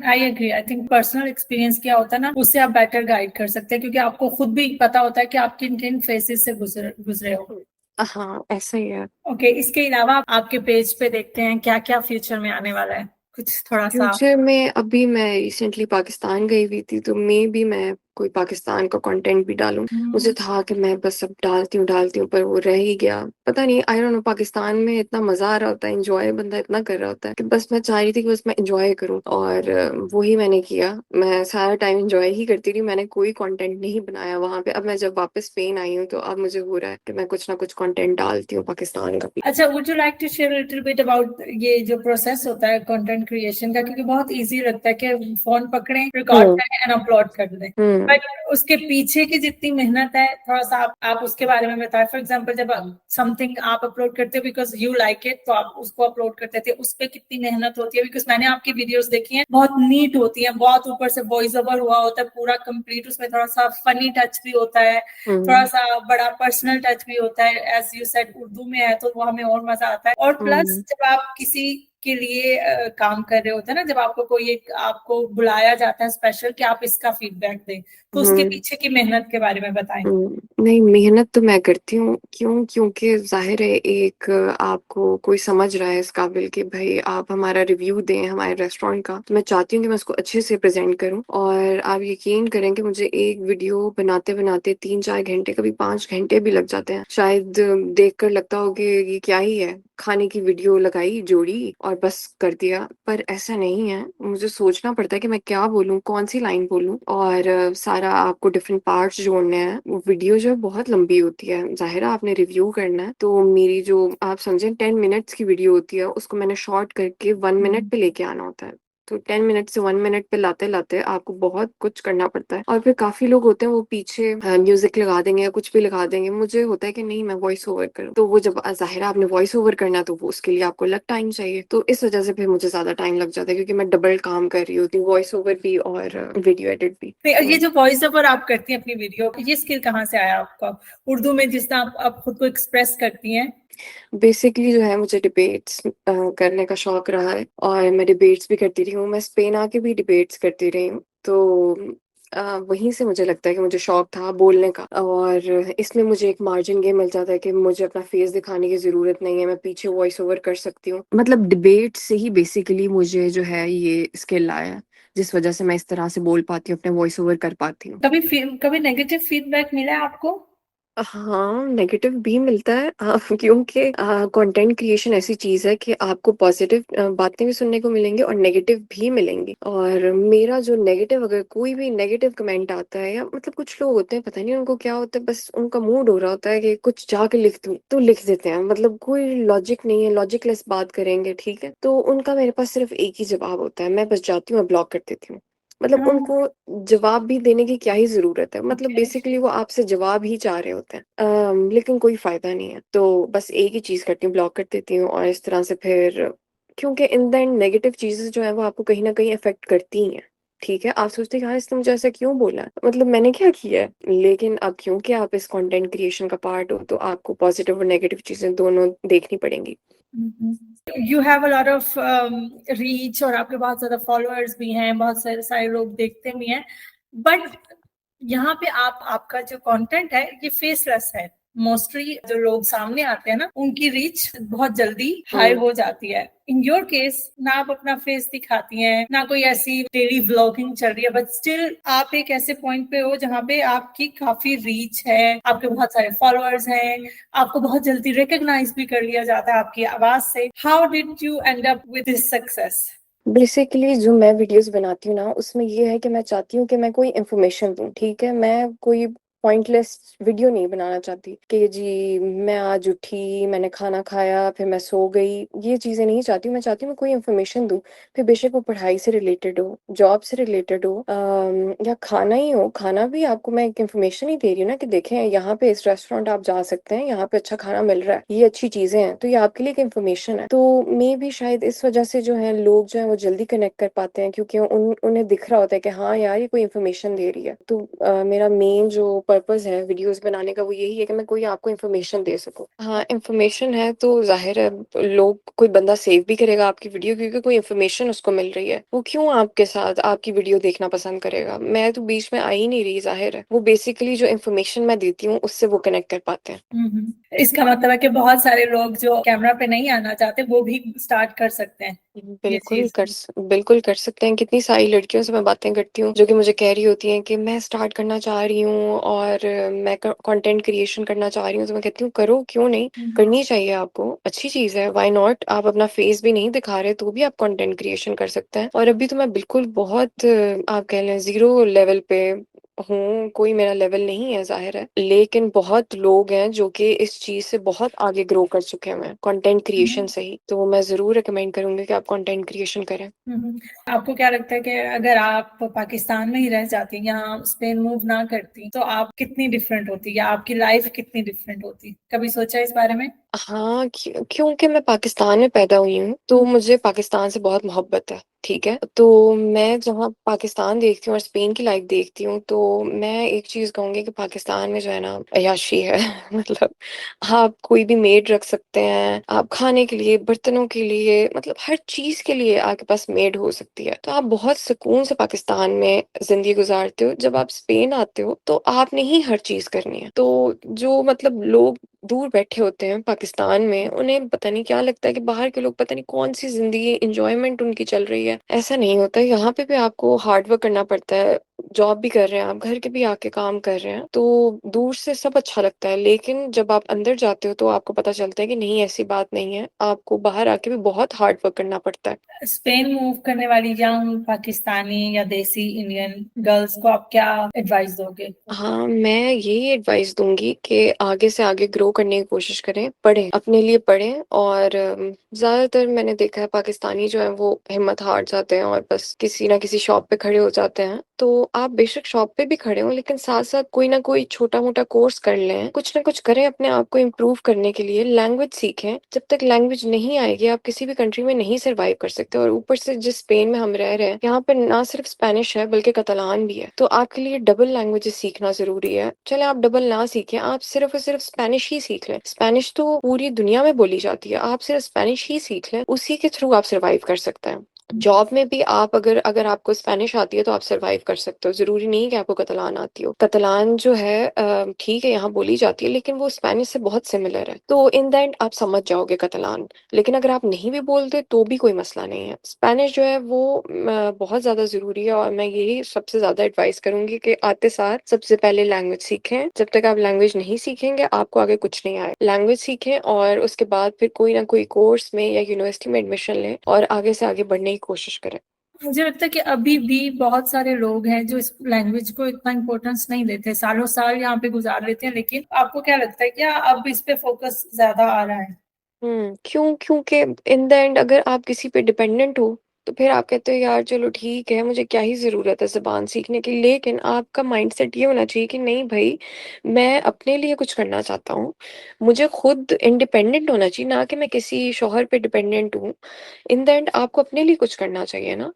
I agree. I think personal experience क्या होता है ना, उससे आप बेटर गाइड कर सकते हैं, क्योंकि आपको खुद भी पता होता है कि आप किन किन फेजेस से गुजरे हो। हाँ, ऐसा ही है। ओके, इसके अलावा आपके पेज पे देखते हैं क्या क्या फ्यूचर में आने वाला है, कुछ थोड़ा सा। फ्यूचर में अभी मैं रिसेंटली पाकिस्तान गई हुई थी, तो मे भी मैं कोई पाकिस्तान का कंटेंट भी डालूं। मुझे था कि मैं बस अब डालती हूँ पर वो रह ही गया। पता नहीं, आई डोंट नो, पाकिस्तान में इतना मजा आ रहा होता है, एंजॉय बंदा इतना कर रहा होता है कि बस मैं चाह रही थी कि बस मैं एंजॉय करूं, और वही मैंने किया। मैं सारा टाइम एंजॉय ही करती रही। मैंने कोई कंटेंट नहीं बनाया वहां पे। अब मैं जब वापस स्पेन आई हूँ तो अब मुझे हो रहा है कि मैं कुछ ना कुछ कंटेंट डालती हूँ पाकिस्तान का भी। अच्छा, would you like to share little bit about ये जो प्रोसेस होता है कंटेंट क्रिएशन का? क्योंकि बहुत इजी लगता है कि फोन पकड़ें, रिकॉर्ड हम्म। करें एंड अपलोड कर दें, हम्म। बट उसके पीछे की जितनी मेहनत है, थोड़ा सा आप उसके बारे में बताएं। फॉर एग्जांपल, जब समथिंग आप अपलोड करते हो बिकॉज यू लाइक इट, तो आप उसको अपलोड करते थे, उस पर कितनी मेहनत होती है? बिकॉज मैंने आपकी वीडियोस देखी हैं, बहुत नीट होती है, बहुत ऊपर से वॉइस ओवर हुआ होता है पूरा कंप्लीट, उसमें थोड़ा सा फनी टच भी होता है, थोड़ा हम्म। सा बड़ा पर्सनल टच भी होता है। एज यू सेड, उर्दू में है तो वो हमें और मजा आता है। और प्लस हम्म। जब आप किसी के लिए काम कर रहे होते हैं ना, जब आपको कोई एक आपको बुलाया जाता है स्पेशल कि आप इसका फीडबैक दें, तो उसके पीछे की मेहनत के बारे में बताएं। नहीं, मेहनत तो मैं करती हूँ। क्योंकि जाहिर है एक आपको कोई समझ रहा है इस काबिल कि भाई आप हमारा रिव्यू दें हमारे रेस्टोरेंट का, तो मैं चाहती हूँ कि मैं उसको अच्छे से प्रेजेंट करूँ। और आप यकीन करें कि मुझे एक वीडियो बनाते बनाते 3-4 घंटे, कभी 5 घंटे भी लग जाते हैं। शायद देखकर लगता हो कि ये क्या ही है, खाने की वीडियो लगाई जोड़ी और बस कर दिया, पर ऐसा नहीं है। मुझे सोचना पड़ता है कि मैं क्या बोलूँ, कौन सी लाइन बोलूँ, और सारा आपको डिफरेंट पार्ट्स जोड़ने हैं। वो वीडियो जो है बहुत लंबी होती है, जाहिर है आपने रिव्यू करना है, तो मेरी जो आप समझें 10 मिनट्स की वीडियो होती है, उसको मैंने शॉर्ट करके 1 मिनट पे लेके आना होता है। तो 10 मिनट से 1 मिनट पे लाते लाते आपको बहुत कुछ करना पड़ता है। और फिर काफी लोग होते हैं वो पीछे म्यूजिक लगा देंगे या कुछ भी लगा देंगे। मुझे होता है कि नहीं, मैं वॉइस ओवर करूँ। तो वो जब जाहिर है आपने वॉइस ओवर करना है, तो वो उसके लिए आपको अलग टाइम चाहिए। तो इस वजह से फिर मुझे ज्यादा टाइम लग जाता है, क्योंकि मैं डबल काम कर रही होती हूँ, वॉइस ओवर भी और वीडियो एडिट भी। ये जो वॉइस ओवर आप करती हैं अपनी वीडियो, ये स्किल कहाँ से आया आपका उर्दू में, जिस तरह आप खुद को एक्सप्रेस करती हैं? बेसिकली जो है मुझे डिबेट्स करने का शौक रहा है, और मैं डिबेट्स भी करती रही हूँ। मैं स्पेन आके भी डिबेट्स करती रही हूँ, तो वहीं से मुझे लगता है कि मुझे शौक था बोलने का। और इसमें मुझे एक मार्जिन ये मिल जाता है कि मुझे अपना फेस दिखाने की जरूरत नहीं है, मैं पीछे वॉइस ओवर कर सकती हूँ। मतलब डिबेट से ही बेसिकली मुझे जो है ये स्किल आया है, जिस वजह से मैं इस तरह से बोल पाती हूँ, अपने वॉइस ओवर कर पाती हूँ। कभी नेगेटिव फीडबैक मिला है आपको? हाँ, नेगेटिव भी मिलता है। क्योंकि कंटेंट क्रिएशन ऐसी चीज है कि आपको पॉजिटिव बातें भी सुनने को मिलेंगी और नेगेटिव भी मिलेंगी। और मेरा जो नेगेटिव, अगर कोई भी नेगेटिव कमेंट आता है, या मतलब कुछ लोग होते हैं पता नहीं उनको क्या होता है, बस उनका मूड हो रहा होता है कि कुछ जाके लिख दूं, तो लिख देते हैं। मतलब कोई लॉजिक नहीं है, लॉजिकलेस बात करेंगे, ठीक है, तो उनका मेरे पास सिर्फ एक ही जवाब होता है, मैं बस जाती हूँ, ब्लॉक कर देती हूँ। मतलब उनको जवाब भी देने की क्या ही जरूरत है, मतलब बेसिकली वो आपसे जवाब ही चाह रहे होते हैं, लेकिन कोई फायदा नहीं है। तो बस एक ही चीज करती हूँ, ब्लॉक कर देती हूँ। और इस तरह से फिर, क्योंकि इन द एंड नेगेटिव चीजें जो है वो आपको कहीं ना कहीं अफेक्ट करती ही हैं। ठीक है, आप सोचते हैं कि हाँ इसने मुझे ऐसा क्यों बोला, मतलब मैंने क्या किया है, लेकिन अब क्योंकि आप इस कंटेंट क्रिएशन का पार्ट हो, तो आपको पॉजिटिव और नेगेटिव चीजें दोनों देखनी पड़ेंगी। You have a lot of reach, और आपके बहुत ज्यादा फॉलोअर्स भी हैं, बहुत सारे सारे लोग देखते भी हैं, बट यहाँ पे आपका जो कंटेंट है ये फेसलेस है। मोस्टली जो लोग सामने आते हैं ना, उनकी रीच बहुत जल्दी हाई हो जाती है। इन योर केस, ना आप अपना फेस दिखाती हैं, ना कोई ऐसी डेली व्लॉगिंग चल रही है, बट स्टिल आप एक ऐसे पॉइंट पे हो जहाँ पे आपकी काफी रीच है, आपके बहुत सारे फॉलोअर्स हैं, आपको बहुत जल्दी रिकॉग्नाइज भी कर लिया जाता है आपकी आवाज से। How did you and up with this success? Basically जो मैं वीडियोस बनाती हूँ ना, उसमें ये है कि मैं चाहती हूँ कि मैं कोई इन्फॉर्मेशन दूँ। ठीक है, मैं कोई पॉइंटलेस वीडियो नहीं बनाना चाहती कि जी मैं आज उठी, मैंने खाना खाया, फिर मैं सो गई। ये चीजें नहीं चाहती हूँ। मैं चाहती हूँ मैं कोई इन्फॉर्मेशन दूँ, फिर बेशक वो पढ़ाई से रिलेटेड हो, जॉब से रिलेटेड हो, या खाना ही हो। खाना भी आपको मैं एक इन्फॉर्मेशन ही दे रही हूँ ना, कि देखें यहाँ पे इस रेस्टोरेंट आप जा सकते हैं, यहाँ पे अच्छा खाना मिल रहा है, ये अच्छी चीजें हैं, तो ये आपके लिए एक इन्फॉर्मेशन है। तो मे भी शायद इस वजह से जो है लोग जो है वो जल्दी कनेक्ट कर पाते हैं, क्योंकि उन्हें दिख रहा होता है कि हाँ यार ये कोई इन्फॉर्मेशन दे रही है। तो मेरा मेन जो पर्पस है वीडियोस बनाने का वो यही है कि मैं कोई आपको इन्फॉर्मेशन दे सकूं। हाँ, इन्फॉर्मेशन है तो जाहिर है लोग, कोई बंदा सेव भी करेगा आपकी वीडियो, क्योंकि कोई इन्फॉर्मेशन उसको मिल रही है। वो क्यों आपके साथ आपकी वीडियो देखना पसंद करेगा? मैं तो बीच में आ ही नहीं रही, जाहिर है वो बेसिकली जो इन्फॉर्मेशन मैं देती हूँ उससे वो कनेक्ट कर पाते हैं। इसका मतलब है कि बहुत सारे लोग जो कैमरा पे नहीं आना चाहते वो भी स्टार्ट कर सकते हैं ये चीज। बिल्कुल कर सकते हैं। कितनी सारी लड़कियों से मैं बातें करती हूँ जो कि मुझे कह रही होती हैं कि मैं स्टार्ट करना चाह रही हूँ और मैं कंटेंट क्रिएशन करना चाह रही हूँ। तो मैं कहती हूँ करो, क्यों नहीं, करनी चाहिए आपको, अच्छी चीज है, व्हाई नॉट। आप अपना फेस भी नहीं दिखा रहे तो भी आप कंटेंट क्रिएशन कर सकते हैं। और अभी तो मैं बिल्कुल बहुत आप कह लें जीरो लेवल पे हूँ, कोई मेरा लेवल नहीं है जाहिर है, लेकिन बहुत लोग हैं जो कि इस चीज से बहुत आगे ग्रो कर चुके हैं कंटेंट क्रिएशन से ही। तो मैं जरूर रिकमेंड करूंगी कि आप कंटेंट क्रिएशन करें। आपको क्या लगता है कि अगर आप पाकिस्तान में ही रह जाती या स्पेन मूव ना करती तो आप कितनी डिफरेंट होती, या आपकी लाइफ कितनी डिफरेंट होती? कभी सोचा इस बारे में? हाँ, क्योंकि मैं पाकिस्तान में पैदा हुई हूँ तो मुझे पाकिस्तान से बहुत मोहब्बत है। ठीक है? तो मैं जहाँ पाकिस्तान देखती हूँ और स्पेन की लाइफ देखती हूँ, तो मैं एक चीज़ कहूँगी कि पाकिस्तान में जो है ना अय्याशी है। मतलब आप कोई भी मेड रख सकते हैं, आप खाने के लिए, बर्तनों के लिए, मतलब हर चीज़ के लिए आपके पास मेड हो सकती है। तो आप बहुत सुकून से पाकिस्तान में ज़िंदगी गुज़ारते हो। जब आप स्पेन आते हो, तो आपने ही हर चीज़ करनी है। तो जो मतलब लोग दूर बैठे होते हैं पाकिस्तान में, उन्हें पता नहीं क्या लगता है कि बाहर के लोग पता नहीं कौन-सी ज़िंदगी एन्जॉयमेंट उनकी चल रही है। ऐसा नहीं होता, यहाँ पे भी आपको हार्ड वर्क करना पड़ता है। जॉब भी कर रहे हैं आप, घर के भी आके काम कर रहे हैं, तो दूर से सब अच्छा लगता है, लेकिन जब आप अंदर जाते हो तो आपको पता चलता है कि नहीं, ऐसी बात नहीं है। आपको बाहर आके भी बहुत हार्ड वर्क करना पड़ता है। स्पेन मूव करने वाली यंग पाकिस्तानी या देसी इंडियन गर्ल्स को आप क्या एडवाइस दोगे? हाँ, मैं यही एडवाइस दूँगी कि आगे से आगे ग्रो करने की कोशिश करें, पढ़ें, अपने लिए पढ़ें और ज़्यादातर मैंने देखा है पाकिस्तानी जो हैं वो हिम्मत हार जाते हैं और बस किसी न किसी शॉप पे खड़े हो जाते हैं। तो आप बेशक शॉप पे भी खड़े हों, लेकिन साथ-साथ कोई ना कोई छोटा-मोटा कोर्स कर लें, कुछ ना कुछ करें अपने आप को इम्प्रूव करने के लिए, लैंग्वेज सीखें। जब तक लैंग्वेज नहीं आएगी, आप किसी भी कंट्री में नहीं सर्वाइव कर सकते और ऊपर से जिस स्पेन में हम रह रहे हैं, यहाँ पे ना सिर्फ स्पेनिश है बल्कि कतालान भी है। तो आपके लिए डबल लैंग्वेजेस सीखना ज़रूरी है। चलें आप डबल ना सीखें, आप सिर्फ़ और सिर्फ़ स्पेनिश ही सीख लें। स्पेनिश तो पूरी दुनिया में बोली जाती है, आप सिर्फ़ स्पेनिश ही सीख लें, उसी के थ्रू आप सर्वाइव कर सकते हैं। जॉब में भी आप अगर अगर आपको स्पेनिश आती है तो आप सर्वाइव कर सकते हो, ज़रूरी नहीं है कि आपको कतालान आती हो। कतालान जो है ठीक है यहाँ बोली जाती है, लेकिन वो स्पेनिश से बहुत सिमिलर है। तो इन द एंड आप समझ जाओगे कतालान। लेकिन अगर आप नहीं भी बोलते तो भी कोई मसला नहीं है। स्पेनिश जो है वो बहुत ज़्यादा ज़रूरी है और मैं यही सबसे ज़्यादा एडवाइस करूँगी कि आते सार सबसे पहले लैंग्वेज सीखें। जब तक आप लैंग्वेज नहीं सीखेंगे, आपको आगे कुछ नहीं आएगा। लैंग्वेज सीखें और उसके बाद फिर कोई ना कोई कोर्स में या यूनिवर्सिटी में एडमिशन लें और आगे से आगे बढ़ने की कोशिश करें। मुझे लगता है कि अभी भी बहुत सारे लोग हैं जो इस लैंग्वेज को इतना इम्पोर्टेंस नहीं देते, सालों साल यहाँ पे गुजार लेते हैं, लेकिन आपको क्या लगता है क्या अब इस पे फोकस ज्यादा आ रहा है? क्योंकि इन द एंड अगर आप किसी पे डिपेंडेंट हो, तो फिर आप कहते हो यार चलो ठीक है, मुझे क्या ही ज़रूरत है ज़ुबान सीखने की। लेकिन आपका माइंडसेट ये होना चाहिए कि नहीं भई, मैं अपने लिए कुछ करना चाहता हूँ। मुझे खुद इंडिपेंडेंट होना चाहिए, ना कि मैं किसी शौहर पे डिपेंडेंट हूँ। इन द एंड आपको अपने लिए कुछ करना चाहिए ना।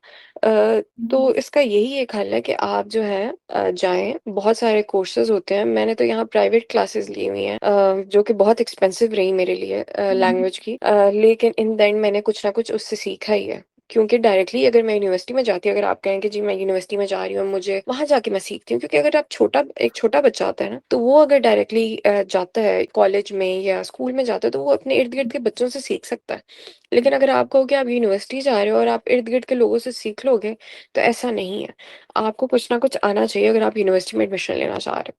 तो इसका यही एक हल है कि आप जो है जाएँ, बहुत सारे कोर्सेज़ होते हैं। मैंने तो यहाँ प्राइवेट क्लासेस ली हुई हैं जो कि बहुत एक्सपेंसिव रही मेरे लिए लैंग्वेज की। लेकिन इन द एंड मैंने कुछ ना कुछ उससे सीखा ही है। क्योंकि डायरेक्टली अगर मैं यूनिवर्सिटी में जाती, अगर आप कहें कि जी मैं यूनिवर्सिटी में जा रही हूँ, मुझे वहाँ जाके मैं सीखती हूँ। क्योंकि अगर आप एक छोटा बच्चा होता है ना, तो वो अगर डायरेक्टली जाता है कॉलेज में या स्कूल में जाता है, तो वो अपने इर्द-गिर्द के बच्चों से सीख सकता है। लेकिन अगर आप कहो कि आप यूनिवर्सिटी जा रहे हो और आप इर्द-गिर्द के लोगों से सीख लोगे, तो ऐसा नहीं है। आपको कुछ ना कुछ आना चाहिए अगर आप यूनिवर्सिटी में एडमिशन लेना चाह रहे हो।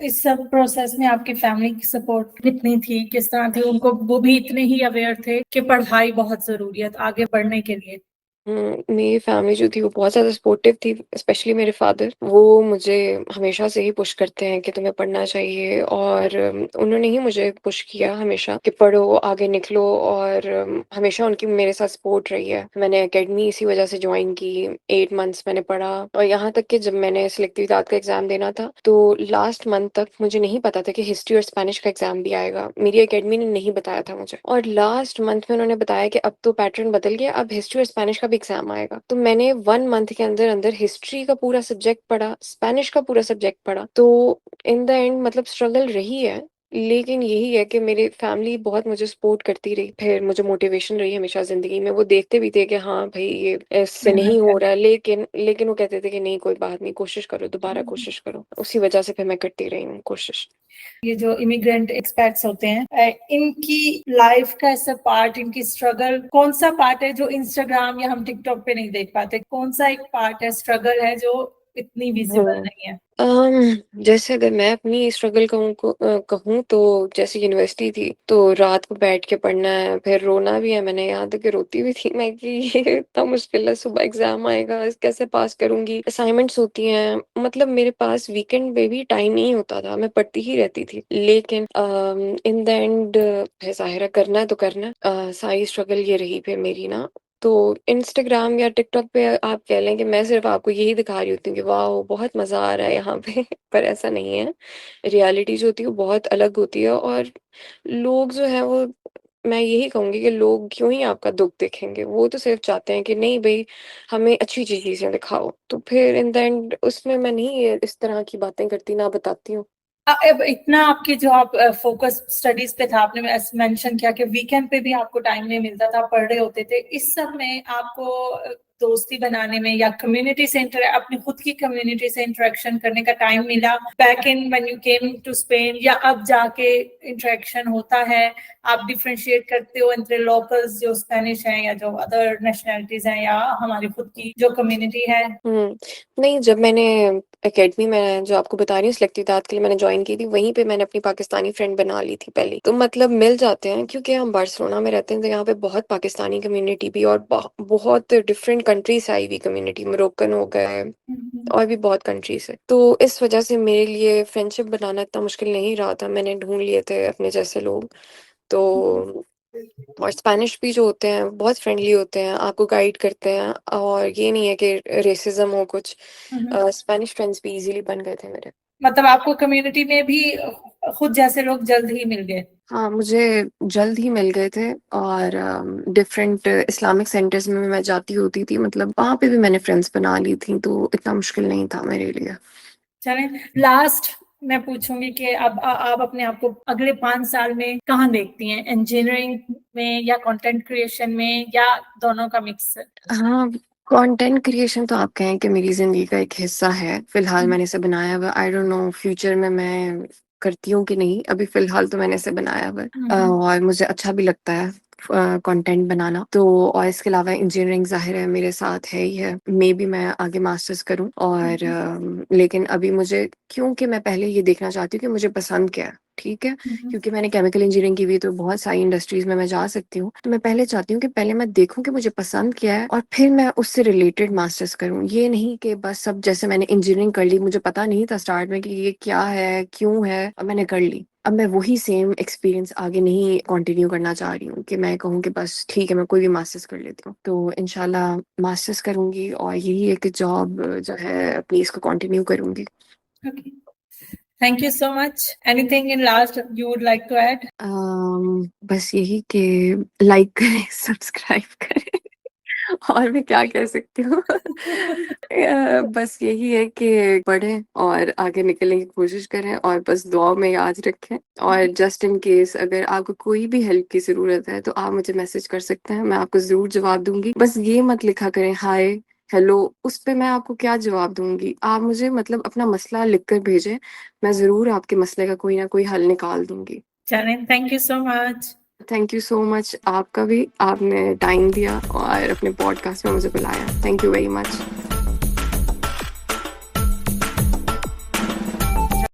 इस सब प्रोसेस में आपकी फैमिली की सपोर्ट कितनी थी, किस तरह थी? उनको वो भी इतने ही अवेयर थे कि पढ़ाई बहुत जरूरी है आगे बढ़ने के लिए? मेरी फैमिली जो थी वो बहुत ज़्यादा सपोर्टिव थी, स्पेशली मेरे फादर। वो मुझे हमेशा से ही पुश करते हैं कि तुम्हें पढ़ना चाहिए और उन्होंने ही मुझे पुश किया हमेशा कि पढ़ो, आगे निकलो और हमेशा उनकी मेरे साथ सपोर्ट रही है। मैंने अकेडमी इसी वजह से जॉइन की, 8 मंथ्स मैंने पढ़ा और यहाँ तक कि जब मैंने सिलेक्टिव दाद का एग्ज़ाम देना था, तो लास्ट मंथ तक मुझे नहीं पता था कि हिस्ट्री और स्पेनिश का एग्ज़ाम भी आएगा। मेरी अकेडमी ने नहीं बताया था मुझे और लास्ट मंथ में उन्होंने बताया कि अब तो पैटर्न बदल गया, अब हिस्ट्री और स्पेनिश का भी एग्ज़ाम आएगा। तो मैंने 1 मंथ के अंदर-अंदर हिस्ट्री का पूरा सब्जेक्ट पढ़ा, स्पेनिश का पूरा सब्जेक्ट पढ़ा। तो इन द एंड मतलब स्ट्रगल रही है, लेकिन यही है कि मेरी फैमिली बहुत मुझे सपोर्ट करती रही। फिर मुझे मोटिवेशन रही हमेशा ज़िंदगी में। वो देखते भी थे कि हाँ, भई ये इससे नहीं मेहनत हो रहा करनी। है, लेकिन लेकिन वो कहते थे कि नहीं कोई बात नहीं, कोशिश करो, दोबारा कोशिश करो। उसी वजह से फिर मैं करती रही हूँ कोशिश। ये जो इमिग्रेंट एक्सपैट्स होते हैं, इनकी लाइफ का ऐसा पार्ट, इनकी स्ट्रगल कौन सा पार्ट है जो इंस्टाग्राम या हम टिकटॉक पे नहीं देख पाते? कौन सा एक पार्ट है, स्ट्रगल है जो इतनी विजिबल हुँ। नहीं है? जैसे अगर मैं अपनी स्ट्रगल कहूँ तो जैसे यूनिवर्सिटी थी, तो रात को बैठ के पढ़ना है, फिर रोना भी है। मैंने यहाँ तक कि रोती भी थी मैं कि ये इतना मुश्किल है, सुबह एग्ज़ाम आएगा, कैसे पास करूँगी? असाइनमेंट्स होती हैं, मतलब मेरे पास वीकेंड पे भी टाइम नहीं होता था, मैं पढ़ती ही रहती थी। लेकिन इन द एंड ज़ाहिर है करना है तो करना है। सारी स्ट्रगल ये रही फिर मेरी ना। तो इंस्टाग्राम या टिकटॉक पे आप कह लें कि मैं सिर्फ़ आपको यही दिखा रही होती हूँ कि वाओ! बहुत मज़ा आ रहा है यहाँ पे पर ऐसा नहीं है। रियलिटी जो होती है वो बहुत अलग होती है और लोग जो हैं वो मैं यही कहूँगी कि लोग क्यों ही आपका दुःख देखेंगे? वो तो सिर्फ़ चाहते हैं कि नहीं भई हमें अच्छी-अच्छी चीज़ें दिखाओ। तो फिर इन द एंड उसमें मैं नहीं इस तरह की बातें करती, ना बताती हूँ। अब इतना आपकी जो आप फोकस स्टडीज पे था, आपने मेंशन किया कि वीकेंड पे भी आपको टाइम नहीं मिलता था, पढ़ रहे होते थे, इस सब में आपको दोस्ती बनाने में या कम्युनिटी से अपनी खुद की कम्युनिटी से इंटरेक्शन करने का टाइम मिला back in when you came to Spain, या अब जाके इंटरेक्शन होता है? आप डिफरेंशिएट करते हो entre लोकल्स जो स्पेनिश हैं या जो अदर नेशनलिटीज हैं या हमारी खुद की जो कम्युनिटी है? नहीं, जब मैंने एकेडमी में जो आपको बता रही हूँ सेलेक्टिव के लिए मैंने जॉइन की थी, वहीं पे मैंने अपनी पाकिस्तानी फ्रेंड बना ली थी पहले। तो मतलब मिल जाते हैं क्योंकि हम बार्सिलोना में रहते हैं, तो यहाँ पे बहुत पाकिस्तानी कम्युनिटी भी और बहुत डिफरेंट कंट्री से आई हुई कम्युनिटी, मोरक्कन हो गए और भी बहुत कंट्री से। तो इस वजह से मेरे लिए फ्रेंडशिप बनाना इतना मुश्किल नहीं रहा था, मैंने ढूँढ लिए थे अपने जैसे लोग। तो और स्पेनिश भी जो होते हैं बहुत फ्रेंडली होते हैं, आपको गाइड करते हैं और ये नहीं है कि रेसिज्म हो कुछ। स्पेनिश फ्रेंड्स भी इजीली बन गए थे मेरे। मतलब आपको कम्युनिटी में भी खुद जैसे लोग जल्द ही मिल गए? हाँ, मुझे जल्द ही मिल गए थे और डिफरेंट इस्लामिक सेंटर्स में मैं जाती होती थी, मतलब वहाँ पे भी मैंने फ्रेंड्स बना ली थी, तो इतना मुश्किल नहीं था मेरे लिए। चलें, लास्ट मैं पूछूंगी कि अब आप अपने आप को अगले 5 साल में कहाँ देखती हैं? इंजीनियरिंग में या कंटेंट क्रिएशन में या दोनों का मिक्स? हाँ, कंटेंट क्रिएशन तो आप कहें कि मेरी ज़िंदगी का एक हिस्सा है। फ़िलहाल मैंने इसे बनाया हुआ है, आई डोंट नो फ्यूचर में मैं करती हूँ कि नहीं, अभी फ़िलहाल तो मैंने इसे बनाया हुआ है। और मुझे अच्छा भी लगता है कंटेंट बनाना। तो और इसके अलावा इंजीनियरिंग ज़ाहिर है मेरे साथ है ही है। मेबी मैं आगे मास्टर्स करूँ और लेकिन अभी मुझे क्योंकि मैं पहले ये देखना चाहती हूँ कि मुझे पसंद क्या है, ठीक है? क्योंकि मैंने केमिकल इंजीनियरिंग की हुई है, तो बहुत सारी इंडस्ट्रीज़ में मैं जा सकती हूँ। तो मैं पहले चाहती हूँ कि पहले मैं देखूँ कि मुझे पसंद क्या है और फिर मैं उससे रिलेटेड मास्टर्स करूँ। ये नहीं कि बस सब जैसे मैंने इंजीनियरिंग कर ली, मुझे पता नहीं था स्टार्ट में कि ये क्या है, क्यों है, और मैंने कर ली। अब मैं वही सेम एक्सपीरियंस आगे नहीं कंटिन्यू करना चाह रही हूँ कि मैं कहूँ कि बस ठीक है मैं कोई भी मास्टर्स कर लेती हूँ। तो इंशाल्लाह मास्टर्स करूँगी और यही एक जॉब जो है अपनी इसको कंटिन्यू करूँगी। Okay. Thank you so much. Anything in last you would like to add? बस यही कि लाइक करें, सब्सक्राइब करें और मैं क्या कह सकती हूँ बस यही है कि पढ़ें और आगे निकलने की कोशिश करें और बस दुआ में याद रखें। और जस्ट इन केस अगर आपको कोई भी हेल्प की ज़रूरत है तो आप मुझे मैसेज कर सकते हैं, मैं आपको ज़रूर जवाब दूँगी। बस ये मत लिखा करें हाय, हेलो, उस पे मैं आपको क्या जवाब दूँगी? आप मुझे मतलब अपना मसला लिख कर भेजें, मैं ज़रूर आपके मसले का कोई ना कोई हल निकाल दूँगी। चलें, thank you so much. Thank you so much, आपका भी, आपने टाइम दिया और अपने पॉडकास्ट में मुझे बुलाया। Thank you very much.